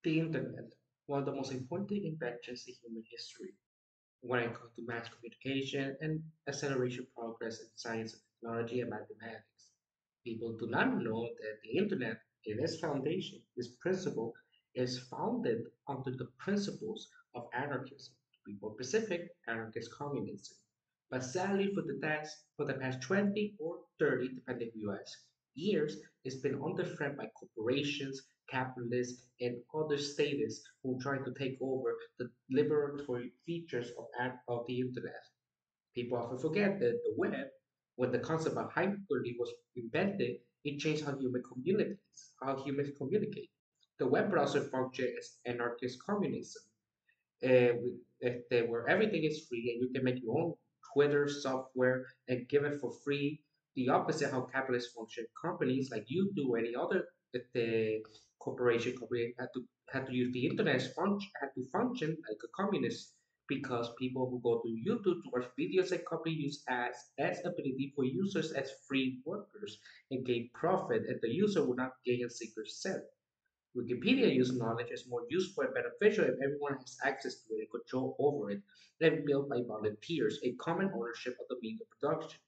The internet, one of the most important inventions in human history when it comes to mass communication and acceleration progress in science and technology and mathematics. People do not know that the internet, in its foundation, its principle, is founded under the principles of anarchism, to be more specific, anarchist communism. But sadly, for the past 20 or 30, depending on US, years, it's been under threat by corporations, capitalists, and other statists who try to take over the liberatory features of the internet. People often forget that the web, when the concept of hyperlink was invented, it changed how humans communicate. The web browser functioned as anarchist communism, where everything is free and you can make your own Twitter software and give it for free. The opposite how capitalists function. Companies like YouTube or any other the corporation company had to use the internet had to function like a communist because people who go to YouTube to watch videos and company use ads ability for users as free workers and gain profit, and the user will not gain a single cent. Wikipedia uses knowledge as more useful and beneficial if everyone has access to it and control over it, and built by volunteers, a common ownership of the means of production.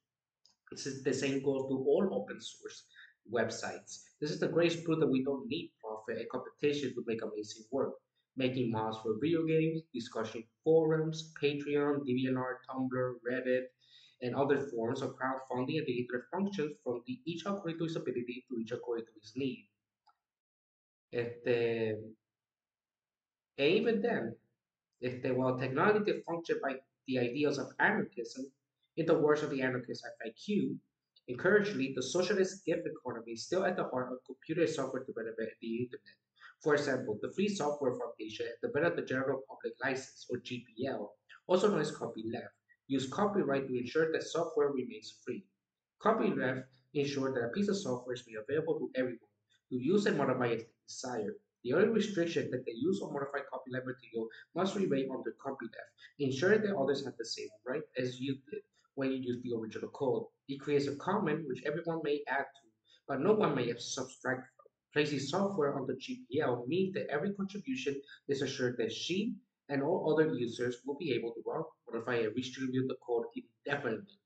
The same goes to all open source websites. This is the greatest proof that we don't need profit and competition to make amazing work. Making mods for video games, discussion forums, Patreon, DeviantArt, Tumblr, Reddit, and other forms of crowdfunding and the internet functions from each according to its ability to each according to its need. Este, even then, while technology functioned by the ideals of anarchism, in the words of the anarchist FIQ, encouragingly, the socialist gift economy is still at the heart of computer software development and the internet. For example, the Free Software Foundation has developed the General Public License, or GPL, also known as copyleft, use copyright to ensure that software remains free. Copyleft ensures that a piece of software is made available to everyone to use and modify as they desire. The only restriction that the use of modified copyleft material must remain under copyleft, ensuring that others have the same right as you did when you use the original code. It creates a common which everyone may add to, but no one may subtract from. Placing software on the GPL means that every contribution is assured that she and all other users will be able to modify and redistribute the code indefinitely.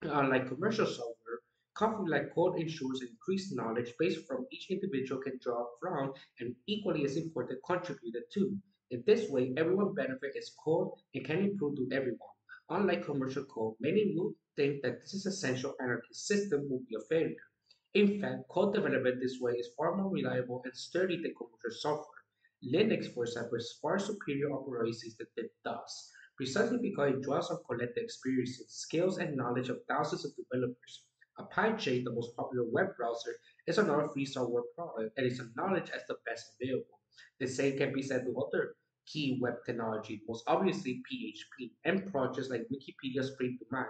Unlike commercial software, copyright code ensures increased knowledge base from each individual can draw from and equally as important contributed to. In this way, everyone benefits as code and can improve to everyone. Unlike commercial code, many will think that this is essential anarchist system will be a failure. In fact, code development this way is far more reliable and sturdy than commercial software. Linux, for example, is far superior operating system than DOS, precisely because it draws on collective experiences, skills, and knowledge of thousands of developers. Apache, the most popular web browser, is another free software product and is acknowledged as the best available. The same can be said to other key web technology, most obviously PHP, and projects like Wikipedia spring to mind,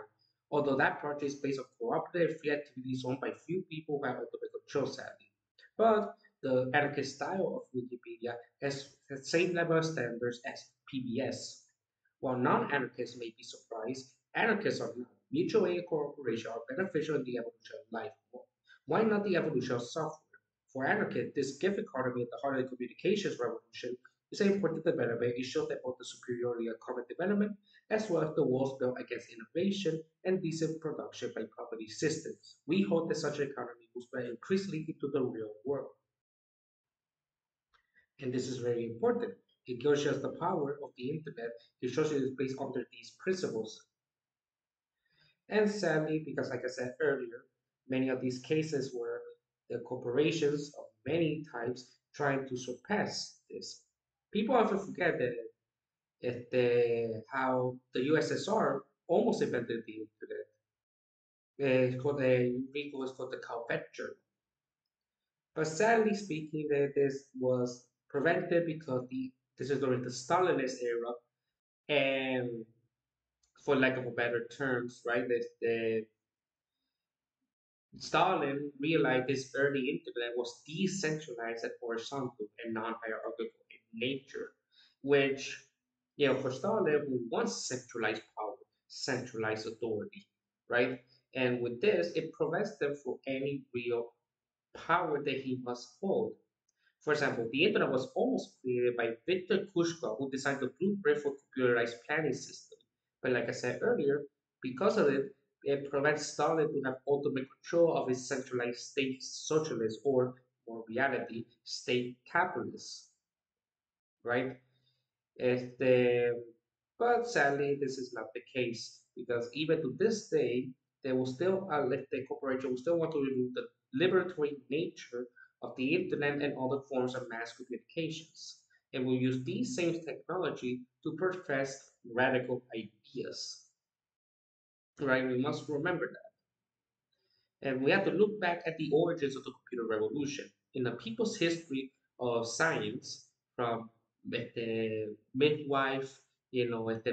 although that project is based on cooperative free activities owned by few people who have ultimate control, sadly. But the anarchist style of Wikipedia has the same level of standards as PBS. While non-anarchists may be surprised, anarchists are not. Mutual aid and cooperation are beneficial in the evolution of life. Why not the evolution of software? For anarchists, this gift economy at the heart of the communications revolution is an important development. It shows that both the superiority of common development as well as the walls built against innovation and decent production by property systems. We hope that such an economy will spread increasingly into the real world. And this is very important. It shows us the power of the internet. It shows you it's based under these principles. And sadly, because like I said earlier, many of these cases were the corporations of many types trying to surpass this. People often forget that how the USSR almost invented the internet. It's called Rico is called the Calvet Journal. But sadly speaking, that this was prevented because this is during the Stalinist era, and for lack of a better terms, right, the Stalin realized this early internet was decentralized and horizontal and non-hierarchical in nature, which, for Stalin, who wants centralized power, centralized authority, right? And with this, it prevents them from any real power that he must hold. For example, the internet was almost created by Victor Kushka, who designed the blueprint for computerized planning system. But like I said earlier, because of it, it prevents Stalin to have ultimate control of his centralized state socialist or, more reality, state capitalist, right? Este, but sadly, this is not the case because even to this day, they will still, the corporation will still want to remove the liberatory nature of the internet and other forms of mass communications, and will use these same technology to profess radical ideas. Right? We must remember that. And we have to look back at the origins of the computer revolution. In the people's history of science, from the midwife, the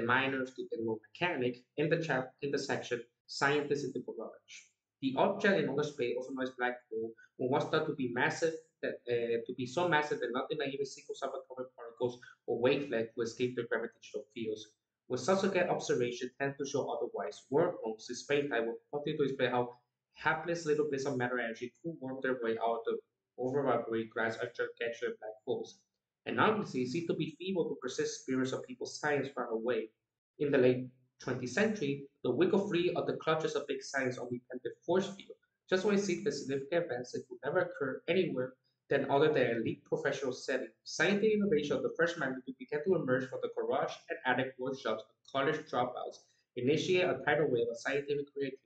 miners to the mechanic, in the section scientists in the garage. The object in outer space, also known as black hole, was thought to be massive, to be so massive that nothing like even single subatomic particles or wavelength would escape their gravitational fields. With subsequent observation tend to show otherwise. Wormholes in space-time will continue to explain how hapless little bits of matter energy could worm their way out of the overvaporate glass of gargantuan black holes. And obviously seem to be feeble to persist spirits of people's science far away. In the late 20th century, the wiggle free of the clutches of big science only meant the force field. Just when it seemed that significant advances would never occur anywhere than other than elite professional setting, scientific innovation of the first magnitude began to emerge from the garage and attic workshops of college dropouts, initiate a tidal wave of scientific creativity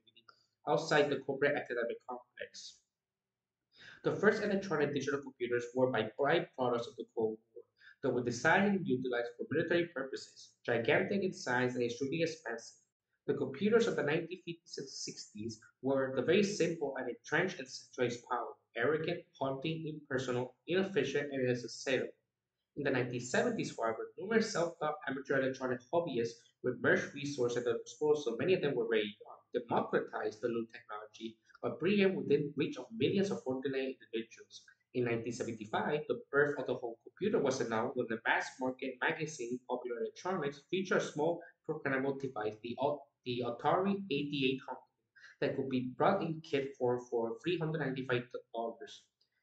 outside the corporate academic complex. The first electronic digital computers were byproducts of the Cold War that were designed and utilized for military purposes, gigantic in size and extremely expensive. The computers of the 1950s and 60s were the very simple and entrenched and centralized power, arrogant, haughty, impersonal, inefficient, and unnecessary. In the 1970s, however, numerous self-taught amateur electronic hobbyists with merged resources at their disposal, many of them were very young, democratized the new technology, but bringing within reach of millions of ordinary individuals. In 1975, the birth of the home computer was announced when the mass market magazine Popular Electronics featured a small programmable device, the Atari 8800, that could be brought in kit form for $395.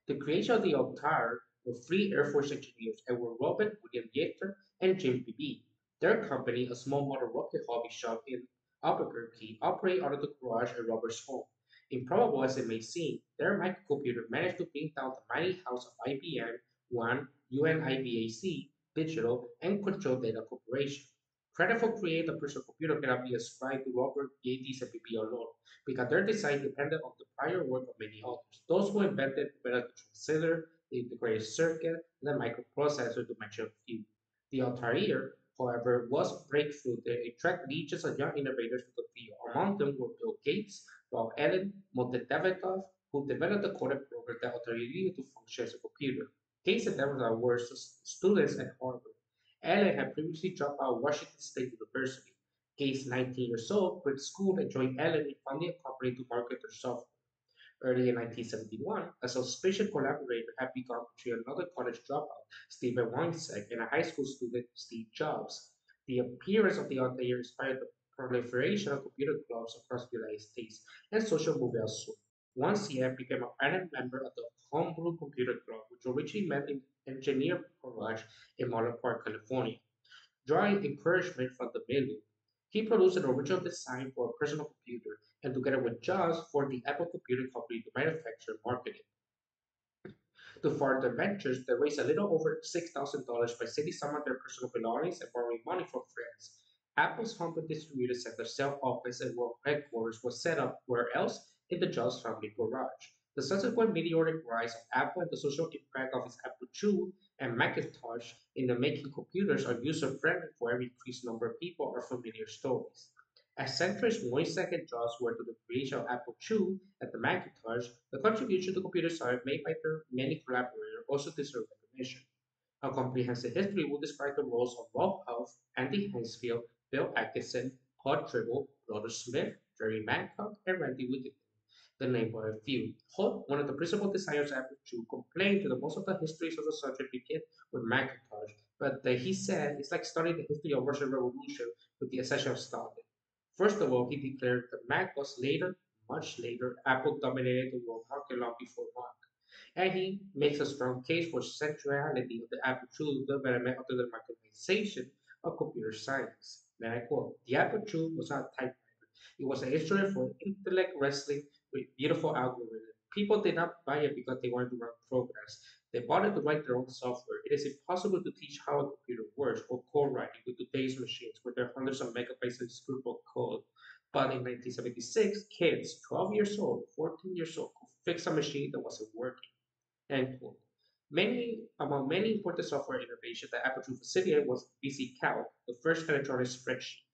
The creation of the Altar were three Air Force engineers, Edward Robin, William Yeager, and Jim Beebe. Their company, a small model rocket hobby shop in Albuquerque, operated out of the garage at Robert's home. Improbable as it may seem, their microcomputer managed to bring down the mighty house of IBM, One, UNIVAC, Digital, and Control Data Corporation. Credit for creating the personal computer cannot be ascribed to Robert Yates and Beebe alone, because their design depended on the prior work of many others. Those who invented the translator, the integrated circuit, and the microprocessor to mention a few. The Altair, however, was breakthrough that attracted legions of young innovators to the field. Among them were Bill Gates, Bob Allen, Montedavetov, who developed the codec program that Altair needed to function as a computer. Gates and Davenport were students at Harvard. Allen had previously dropped out of Washington State University. Gates, 19 years old, quit school and joined Allen in founding a company to market their software. Early in 1971, a suspicious collaborator had begun between another college dropout, Stephen Weinsack, and a high school student, Steve Jobs. The appearance of the Altair inspired the proliferation of computer clubs across the United States and social movement elsewhere. Once CF became a prominent member of the Homebrew Computer Club, which originally met in Engineer Garage in Mountain Park, California. Drawing encouragement from the milieu, he produced an original design for a personal computer and together with Jobs formed the Apple Computing Company to manufacture and market it. To further ventures, they raised a little over $6,000 by selling some of their personal belongings and borrowing money from friends. Apple's home distributor center, self-office, and world headquarters was set up where else in the Jobs family garage. The subsequent meteoric rise of Apple and the social impact of its Apple II and Macintosh in the making computers are user-friendly for every increased number of people are familiar stories. As centrist Wozniak and Jobs were to the creation of Apple II and the Macintosh, the contribution to computer science made by their many collaborators also deserve recognition. A comprehensive history will describe the roles of Rob Huff, Andy Hansfield, Bill Atkinson, Hod Tribble, Brother Smith, Jerry Mancock, and Randy Whittington, the name by a few. Hod, one of the principal designers of Apple II, complained that most of the histories of the subject begin with Macintosh, but he said it's like studying the history of Russian Revolution with the accession of Stalin. First of all, he declared that Mac was later, much later, Apple dominated the world market long before Mac. And he makes a strong case for centrality of the aperture development of the democratization of computer science. Then I quote, the aperture was not a typewriter. It was an instrument for intellect wrestling with beautiful algorithms. People did not buy it because they wanted to run programs. They bought it to write their own software. It is impossible to teach how a computer works or code writing with today's machines where there are hundreds of megabytes of scribbled code. But in 1976, kids 12 years old, 14 years old could fix a machine that wasn't working. End quote. Among many important software innovations that Apple facilitated was VisiCalc, the first electronic spreadsheet.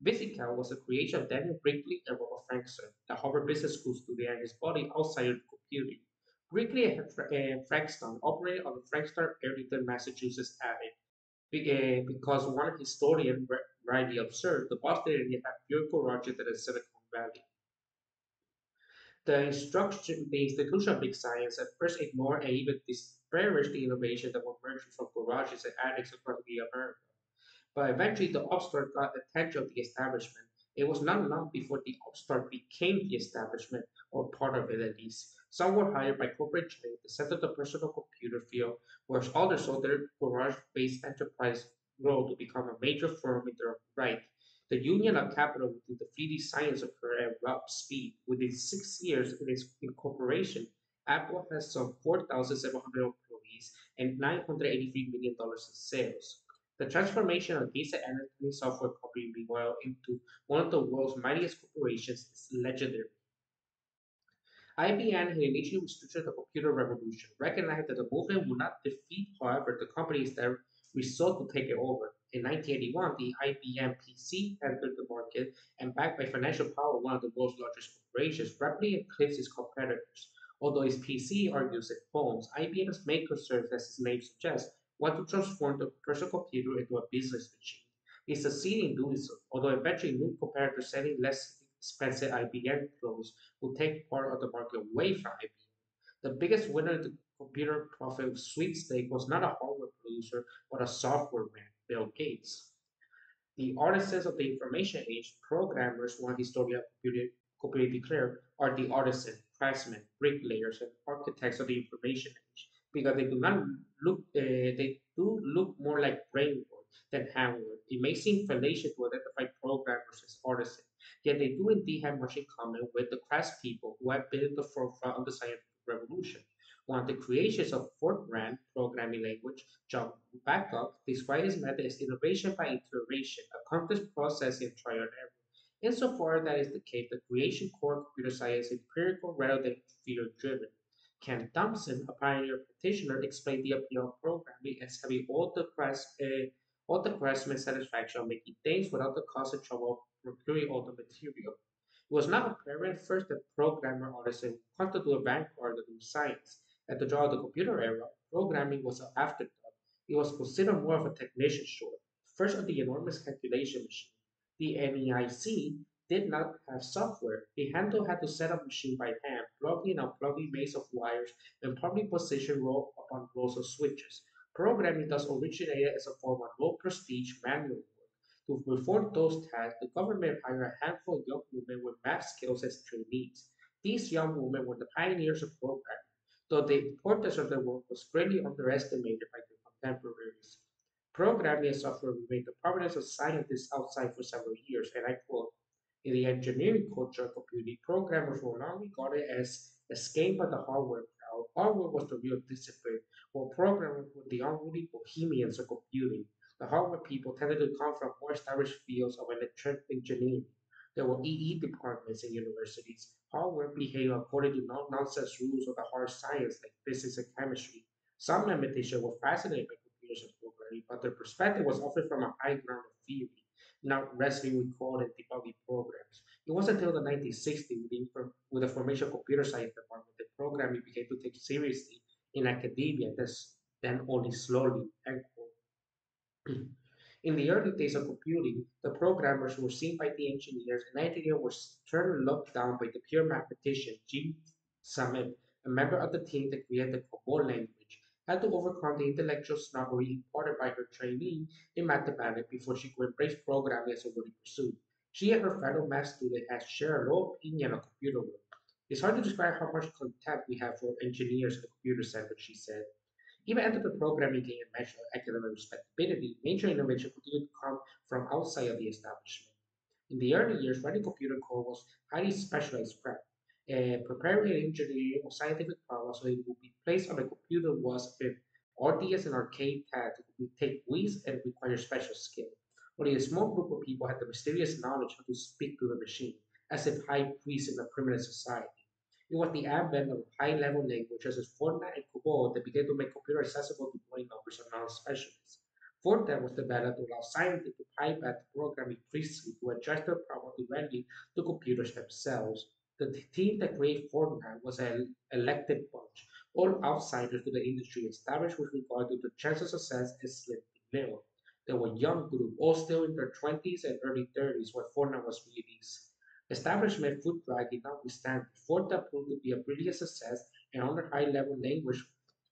VisiCalc was a creation of Daniel Brinkley and Robert Frankson, the Harvard Business School student and his body outside of computing. Brinkley and Frankston operated on the Frankston, Arlington, Massachusetts attic because one historian rightly observed the Boston area had fewer garages than the Silicon Valley. The institution of big science at first ignored and even disparaged the innovation that were emerging from garages and attics across the America. But eventually the upstart got the attention of the establishment. It was not long before the upstart became the establishment, or part of it at least. Some were hired by corporate giants to set up the personal computer field, whereas others saw their garage-based enterprise grow to become a major firm in their own right. The union of capital within the 3D science occurred at rough speed. Within 6 years of its incorporation, Apple has some 4,700 employees and $983 million in sales. The transformation of this anatomy software company, meanwhile, into one of the world's mightiest corporations is legendary. IBM had initially restricted the computer revolution, recognized that the movement would not defeat, however, the companies that resolved to take it over. In 1981, the IBM PC entered the market and, backed by financial power, one of the world's largest corporations, rapidly eclipsed its competitors. Although its PC are used in phones, IBM's maker serves, as its name suggests, want to transform the personal computer into a business machine. It succeeded in doing so, although eventually new competitors selling less expensive IBM clones will take part of the market away from IBM. The biggest winner in the computer profit sweepstake was not a hardware producer, but a software man, Bill Gates. The artisans of the information age, programmers, one historian of computing declared, are the artisans, craftsmen, bricklayers, and architects of the information age, because they do not they do look more like brain work than hand work. It may seem fallacious to identify programmers as artisans, yet they do indeed have much in common with the craftspeople who have been at the forefront of the scientific revolution. One of the creations of Fortran programming language, John Backup, described his method as innovation by iteration, a complex process in trial and error. Insofar that is the case, the creation core of computer science is empirical rather than field-driven. Ken Thompson, a pioneer practitioner, explained the appeal of programming as having all the craftsman's satisfaction of making things without the cost and trouble of procuring all the material. It was not apparent first that programmer artisan constituted a vanguard of new science. At the dawn of the computer era, programming was an afterthought. It was considered more of a technician's chore. First of the enormous calculation machine. The NEIC did not have software. The handler had to set up machine by hand, plugging and unplugging maze of wires, and properly position row upon rows of switches. Programming thus originated as a form of low prestige manual work. To perform those tasks, the government hired a handful of young women with math skills as trainees. These young women were the pioneers of programming, though the importance of their work was greatly underestimated by their contemporaries. Programming and software remained the province of scientists outside for several years, and I quote, in the engineering culture of computing, programmers were not regarded as escaped by the hardware crowd. Hardware was the real discipline, while programmers were the unruly bohemians of computing. The hardware people tended to come from more established fields of electrical engineering. There were EE departments in universities. Hardware behaved according to no-nonsense rules of the hard science like physics and chemistry. Some mathematicians were fascinated by computers and programming, but their perspective was often from a high ground of theory, not wrestling with code and debugging programs. It wasn't until the 1960s, with the formation of computer science department, that programming began to take seriously in academia, then only slowly. End quote. In the early days of computing, the programmers were seen by the engineers, and engineers were sternly looked down by the pure mathematician Jim Summit, a member of the team that created the COBOL language, had to overcome the intellectual snobbery imparted by her trainee in mathematics before she could embrace programming as a worthy pursuit. She and her fellow math student had shared a low opinion of computer work. It's hard to describe how much contempt we have for engineers at the computer center, she said. Even after the programming gained a measure of academic respectability, major innovation continued to come from outside of the establishment. In the early years, writing computer code was highly specialized prep. Preparing and engineering of scientific problems so it would be placed on a computer was an arduous and arcane task that would take weeks and require special skill. Only a small group of people had the mysterious knowledge how to speak to the machine, as if high priests in a primitive society. It was the advent of high-level languages such as Fortnite and COBOL that began to make computer accessible to growing numbers of non-specialists. Fortnite was developed to allow scientists to pipe at the programming priesthood to adjust their problem directly to computers themselves. The team that created Fortnite was an elected bunch, all outsiders to the industry established with regard to the chance of success is slim to nil. They were a young group, all still in their 20s and early 30s when Fortnite was released. Establishment foot dragging notwithstanding, Forta proved to be a brilliant success and other high-level language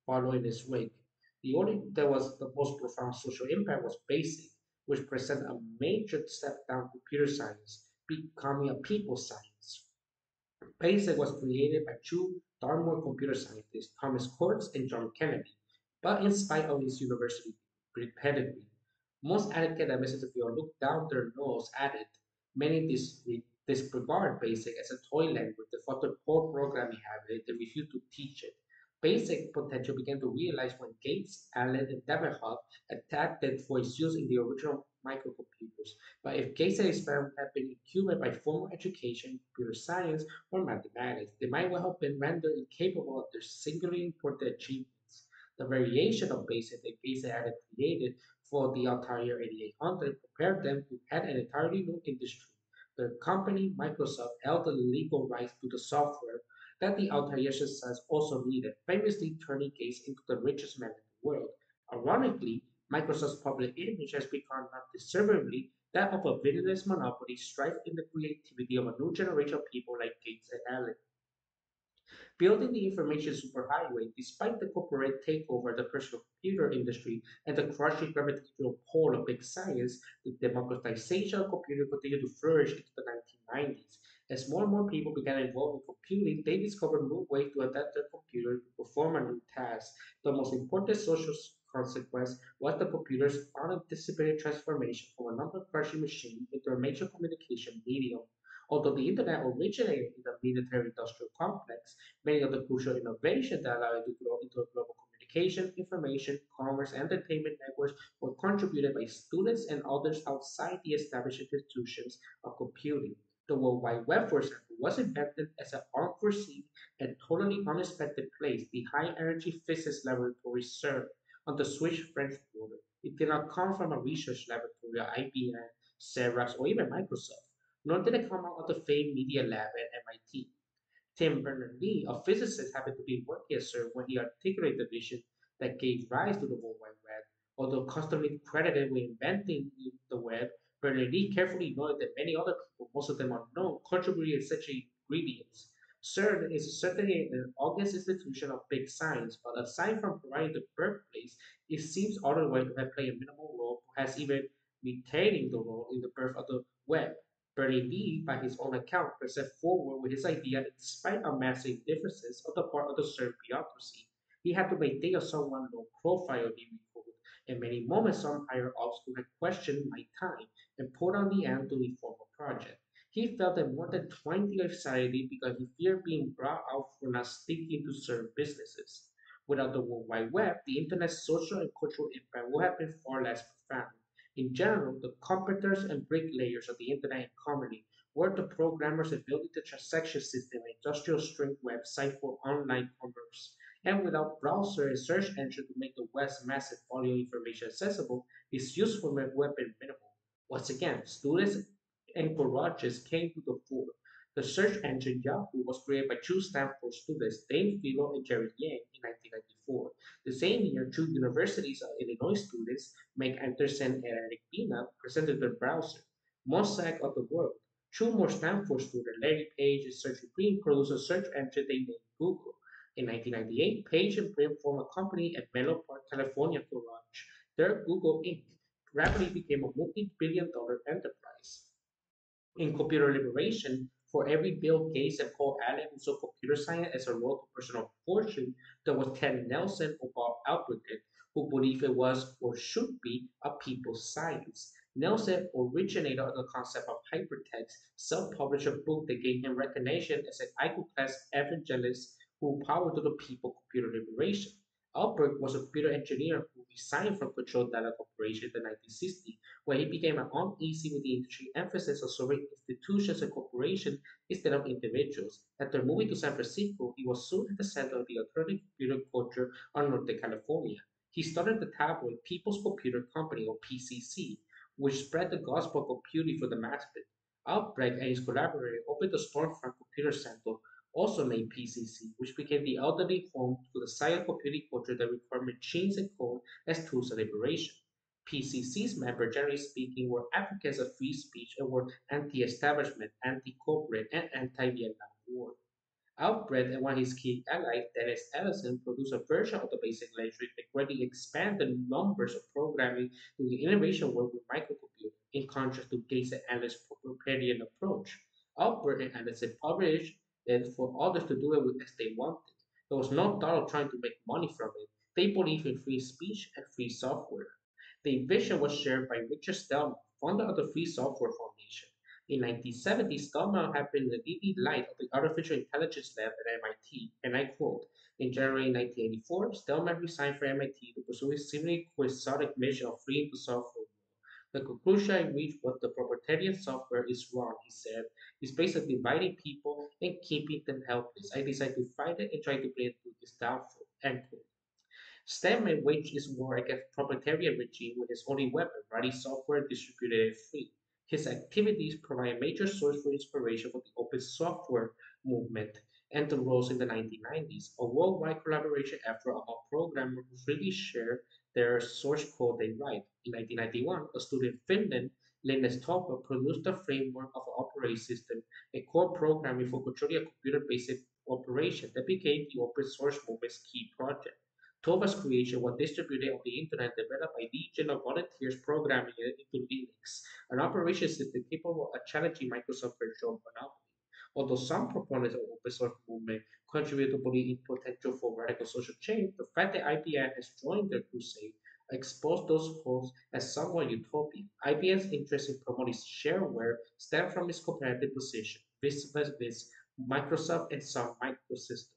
following its wake. The only that was the most profound social impact was BASIC, which presented a major step down computer science, becoming a people science. BASIC was created by two Dartmouth computer scientists, Thomas Kurtz and John Kennedy, but in spite of his university pedigree, most academics in the field look down their nose at it. Many disregard BASIC as a toy language that fostered poor programming habits and refuse to teach it. BASIC potential began to realize when Gates, Allen, and Debenham attacked it for its use in the original microcomputers. But if Gates' experiment had been incubated by formal education in computer science or mathematics, they might well have been rendered incapable of their singularly important achievements. The variation of BASIC that Gates had created for the Altair 8800 prepared them to head an entirely new industry. Their company, Microsoft, held the legal rights to the software that the Altair success also needed, famously turning Gates into the richest man in the world. Ironically, Microsoft's public image has become not deservedly that of a villainous monopoly strife in the creativity of a new generation of people like Gates and Allen. Building the information superhighway, despite the corporate takeover of the personal computer industry and the crushing gravitational pull of big science, the democratization of computing continued to flourish into the 1990s. As more and more people began involved in computing, they discovered new ways to adapt their computer to perform a new task. The most important social consequence was the computer's unanticipated transformation from a number crushing machine into a major communication medium. Although the Internet originated in the military industrial complex, many of the crucial innovations that allowed it to grow into a global communication, information, commerce, and entertainment networks were contributed by students and others outside the established institutions of computing. The World Wide Web, for example, was invented as an unforeseen and totally unexpected place, the High Energy Physics Laboratory CERN on the Swiss-French border. It did not come from a research laboratory at IBM, Xerox, or even Microsoft, nor did it come out of the famed Media Lab at MIT. Tim Berners-Lee, a physicist, happened to be working at CERN when he articulated the vision that gave rise to the World Wide Web. Although constantly credited with inventing the web, Berners-Lee carefully noted that many other people, most of them unknown, contributed such ingredients. CERN is certainly an august institution of big science, but aside from providing the birthplace, it seems otherwise to have played a minimal role, perhaps even retaining the role in the birth of the web. Berners-Lee, by his own account, pressed forward with his idea in spite of massive differences on the part of the CERN bureaucracy. He had to maintain a somewhat low profile, he recalled. In many moments, some higher ups who had questioned my time and pulled on the end to reform a project. He felt that more than 20 anxiety because he feared being brought out for not sticking to certain businesses. Without the World Wide Web, the Internet's social and cultural impact would have been far less profound. In general, the carpenters and bricklayers of the Internet economy were the programmers that built the transaction system and industrial strength website for online commerce. And without browser and search engine to make the web's massive volume of information accessible, its usefulness would have been minimal. Once again, students and garages came to the fore. The search engine Yahoo was created by two Stanford students, Dane Philo and Jerry Yang, in 1994. The same year, two universities of Illinois students, Meg Anderson and Eric Pina, presented their browser, Mosaic of the World. Two more Stanford students, Larry Page and Sergey Brin, produced a search engine they named Google. In 1998, Page and Brin formed a company at Menlo Park, California to launch their Google Inc. Rapidly became a multi-billion-dollar enterprise. In computer liberation, For every Bill Gates and Paul Allen who saw computer science as a road to personal fortune, there was Ken Nelson or Bob Albright who believed it was or should be a people's science. Nelson originated the concept of hypertext, self-published a book that gave him recognition as an iconoclast evangelist who powered to the people computer liberation. Albert was a computer engineer who resigned from Control Data Corporation in the 1960s, where he became uneasy with the industry emphasis on serving institutions and corporations instead of individuals. After moving to San Francisco, he was soon at the center of the alternative computer culture on Northern California. He started the tabloid People's Computer Company, or PCC, which spread the gospel of computing for the masses. Albrecht and his collaborator opened the Stormfront Computer Center, also named PCC, which became the elderly home to the silent computing culture that required machines and code as tools of liberation. PCC's members, generally speaking, were advocates of free speech and were anti-establishment, anti-corporate, and anti-Vietnam War. Albrecht and one of his key allies, Dennis Ellison, produced a version of the basic language that greatly expanded the numbers of programming to the innovation work with microcomputing, in contrast to Gates and Allen's proprietarian approach. Albrecht and Ellison published it for others to do it with as they wanted. There was no thought of trying to make money from it. They believed in free speech and free software. The vision was shared by Richard Stallman, founder of the Free Software Foundation. In 1970, Stallman had been the leading light of the Artificial Intelligence Lab at MIT, and I quote, in January 1984, Stallman resigned from MIT to pursue his seemingly quixotic mission of freeing the software world. The conclusion I reached was the proprietarian software is wrong, he said. It's based on dividing people and keeping them helpless. I decided to fight it and try to bring it to its downfall. End quote. Stedman waged his war against proprietarian regime with his only weapon, writing software distributed and free. His activities provide a major source for inspiration for the open software movement and arose in the 1990s, a worldwide collaboration effort among programmers who freely share their source code they write. In 1991, a student in Finland, Linus Torvalds, produced a framework of an operating system, a core programming for controlling a computer-based operation that became the open source movement's key project. Tova's creation was distributed on the Internet developed by legion of volunteers programming it into Linux, an operation system capable of challenging Microsoft's virtual monopoly. Although some proponents of open source movement contribute to believe in potential for radical social change, the fact that IBM has joined their crusade exposed those hopes as somewhat utopian. IBM's interest in promoting shareware stemmed from its competitive position vis-a-vis Microsoft and Sun Microsystems.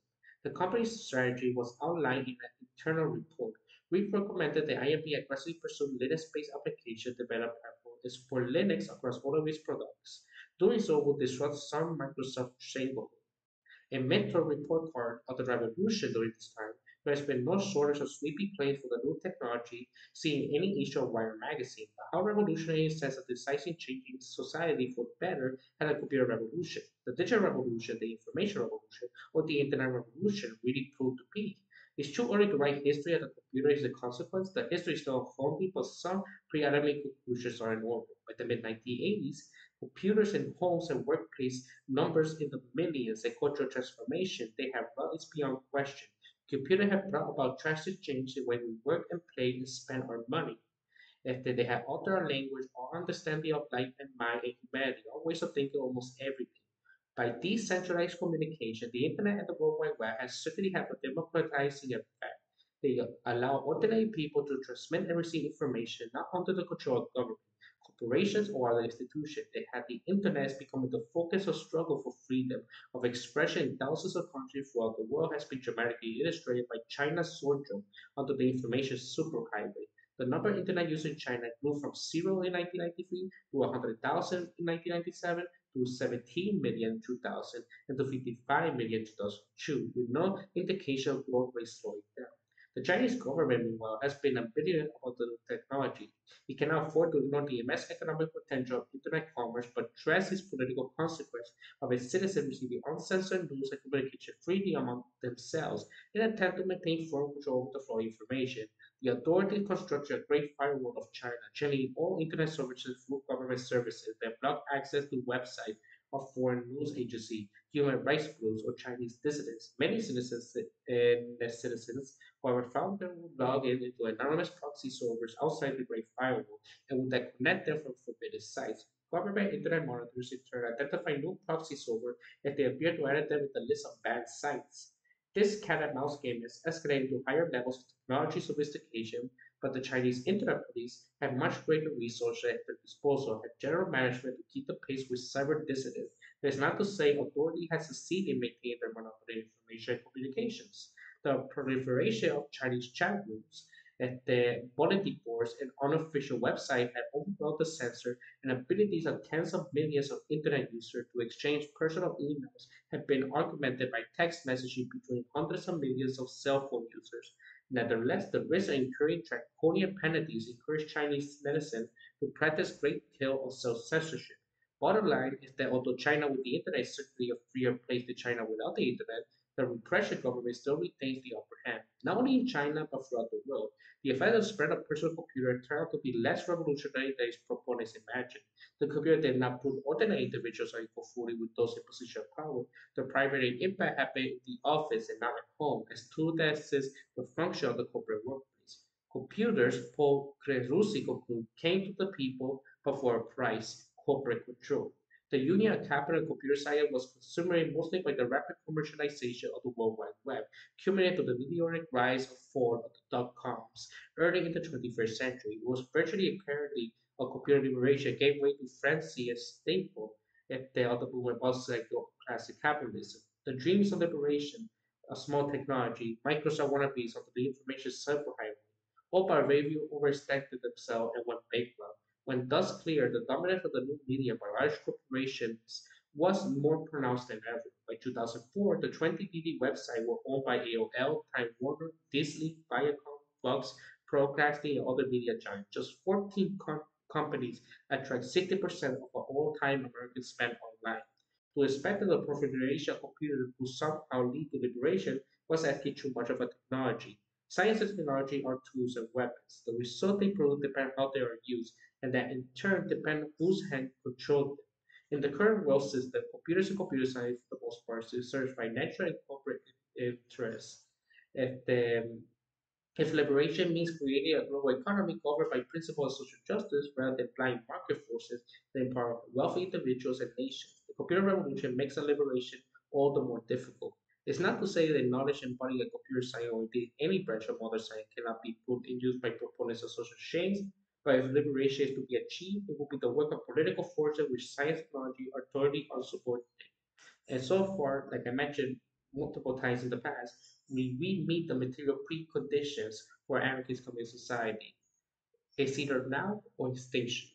The company's strategy was outlined in an internal report, which recommended that IBM aggressively pursue Linux-based application development for Linux across all of its products. Doing so would disrupt some Microsoft stranglehold. A mentor report card of the revolution during this time, there has been no shortage of sweeping claims for the new technology seen in any issue of Wire magazine. But how revolutionary sense of decisive changing society for the better had a computer revolution, the digital revolution, the information revolution, or the internet revolution really proved to be. It's too early to write history as the computer is the consequence. The history is still unfolding, but some preeliminary conclusions are in order. By the mid 1980s, computers in homes and workplace numbers in the millions, and cultural transformation they have brought is beyond question. Computers have brought about drastic change in the way we work and play and spend our money. If they have altered our language or understanding of life and mind and humanity, our ways of thinking almost everything. By decentralized communication, the internet and the World Wide Web has certainly had a democratizing effect. They allow ordinary people to transmit and receive information not under the control of government, corporations, or other institutions. They had the internet has become the focus of struggle for freedom of expression in thousands of countries throughout the world has been dramatically illustrated by China's sojourn onto the information superhighway. The number of internet users in China grew from zero in 1993 to 100,000 in 1997 to 17 million in 2000 and to 55 million in 2002, with no indication of growth rate slowing down. The Chinese government, meanwhile, has been a billionaire about the technology. It cannot afford to ignore the immense economic potential of internet commerce, but dreads its political consequence of its citizens receiving uncensored news and communication freely among themselves in an attempt to maintain firm control over the flow of information. The authorities constructed a great firewall of China, channeling all internet services through government services that block access to websites of foreign news agencies, human rights groups, or Chinese dissidents. Many citizens and citizens, however, found their log in into anonymous proxy servers outside the Great Firewall and would then connect them from forbidden sites. Government internet monitors in turn identify new proxy servers if they appear to edit them with a list of banned sites. This cat and mouse game has escalated to higher levels of technology sophistication, but the Chinese internet police have much greater resources at their disposal and general management to keep the pace with cyber dissidents. That is not to say authority has succeeded in maintaining their monopoly on information and communications. The proliferation of Chinese chat rooms at the bulletin boards and unofficial websites have overwhelmed the censor and abilities of tens of millions of internet users to exchange personal emails have been augmented by text messaging between hundreds of millions of cell phone users. Nevertheless, the risk of incurring draconian penalties encourage Chinese netizens to practice great deal of self-censorship. Bottom line is that although China with the internet is certainly a freer place than China without the internet, the repression government still retains the upper hand, not only in China but throughout the world. The effect of the spread of personal computer turned out to be less revolutionary than its proponents imagined. The computer did not put ordinary individuals on equal footing with those in position of power. The primary impact happened in the office and not at home, as tools that assist the function of the corporate workplace. Computers, Paul Krasrusi concluded, came to the people, but for a price, corporate control. The union of capital and computer science was consummated mostly by the rapid commercialization of the World Wide Web, culminating to the meteoric rise of fall of the dot-coms. Early in the 21st century, it was virtually apparently of computer liberation gave way to frenzy as staple at the other movement was like the classic capitalism. The dreams of liberation, a small technology, Microsoft wannabes of the information superhighway, all by review overextended themselves and went bankrupt. When thus clear, the dominance of the new media by large corporations was more pronounced than ever. By 2004, the 20 leading websites were owned by AOL, Time Warner, Disney, Viacom, Fox, Broadcasting, and other media giants. Just 14 companies attract 60% of all time Americans spend online. To expect that the proliferation of computers would somehow lead to liberation was asking too much of a technology. Science and technology are tools and weapons. The result they produce depend on how they are used, and that in turn depend on whose hand controls them. In the current world system, computers and computer science, for the most part, is served by natural and corporate interests. If the if liberation means creating a global economy governed by principles of social justice rather than blind market forces that empower wealthy individuals and nations, the computer revolution makes a liberation all the more difficult. It's not to say that knowledge embodied in computer science or indeed any branch of modern science cannot be put in use by proponents of social change, but if liberation is to be achieved, it will be the work of political forces which science and technology are totally unsupported. And so far, like I mentioned multiple times in the past, we meet the material preconditions for anarchist communist society. It's either now or extinction.